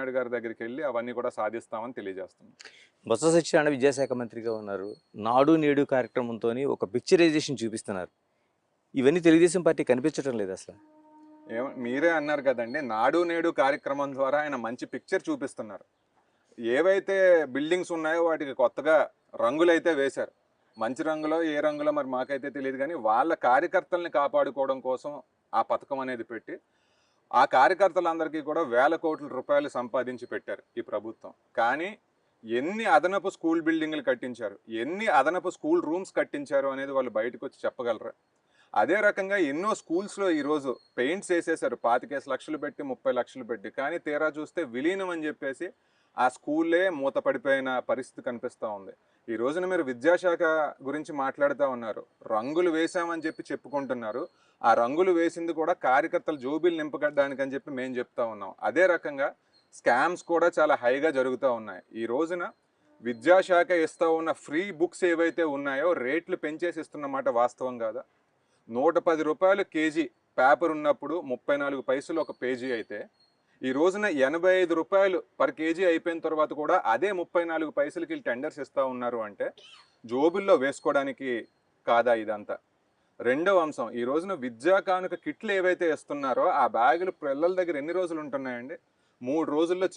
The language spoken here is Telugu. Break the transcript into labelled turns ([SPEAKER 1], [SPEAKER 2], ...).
[SPEAKER 1] నాయుడు గారి దగ్గరికి వెళ్ళి అవన్నీ కూడా సాధిస్తామని తెలియజేస్తున్నాం.
[SPEAKER 2] బొత్స సత్యనారాయణ విద్యాశాఖ మంత్రిగా ఉన్నారు. నాడు నేడు కార్యక్రమంతో ఒక పిక్చరైజేషన్ చూపిస్తున్నారు. ఇవన్నీ తెలుగుదేశం పార్టీ కనిపించడం లేదు అసలు.
[SPEAKER 1] మీరే అన్నారు కదండి, నాడు నేడు కార్యక్రమం ద్వారా ఆయన మంచి పిక్చర్ చూపిస్తున్నారు. ఏవైతే బిల్డింగ్స్ ఉన్నాయో వాటికి కొత్తగా రంగులైతే వేశారు. మంచి రంగులో ఏ రంగులో మరి మాకైతే తెలియదు, కానీ వాళ్ళ కార్యకర్తల్ని కాపాడుకోవడం కోసం ఆ పథకం అనేది పెట్టి ఆ కార్యకర్తలందరికీ కూడా వేల కోట్ల రూపాయలు సంపాదించి పెట్టారు ఈ ప్రభుత్వం. కానీ ఎన్ని అదనపు స్కూల్ బిల్డింగ్లు కట్టించారు, ఎన్ని అదనపు స్కూల్ రూమ్స్ కట్టించారు అనేది వాళ్ళు బయటకు వచ్చి చెప్పగలరా? అదే రకంగా ఎన్నో స్కూల్స్లో ఈరోజు పెయింట్స్ వేసేసారు 25 లక్షలు పెట్టి 30 లక్షలు పెట్టి, కానీ తీరా చూస్తే విలీనం అని చెప్పేసి ఆ స్కూల్లే మూత పడిపోయిన పరిస్థితి కనిపిస్తూ ఉంది. ఈ రోజున మీరు విద్యాశాఖ గురించి మాట్లాడుతూ ఉన్నారు, రంగులు వేసామని చెప్పి చెప్పుకుంటున్నారు. ఆ రంగులు వేసింది కూడా కార్యకర్తలు జోబీలు నింపగడానికి అని చెప్పి మేము చెప్తా ఉన్నాం. అదే రకంగా స్కామ్స్ కూడా చాలా హైగా జరుగుతూ ఉన్నాయి. ఈ రోజున విద్యాశాఖ ఇస్తూ ఉన్న ఫ్రీ బుక్స్ ఏవైతే ఉన్నాయో రేట్లు పెంచేసి ఇస్తున్నమాట వాస్తవం కాదా? 110 రూపాయలు కేజీ పేపర్ ఉన్నప్పుడు 34 పైసలు ఒక పేజీ అయితే ఈ రోజున 85 రూపాయలు పర్ కేజీ అయిపోయిన తర్వాత కూడా అదే 34 పైసలకి టెండర్స్ ఇస్తూ ఉన్నారు అంటే జోబుల్లో వేసుకోవడానికి కాదా ఇదంతా? రెండవ అంశం, ఈ రోజున విద్యా కానుక కిట్లు ఏవైతే ఇస్తున్నారో ఆ బ్యాగులు పిల్లల దగ్గర ఎన్ని రోజులు ఉంటున్నాయండి? 3 రోజుల్లో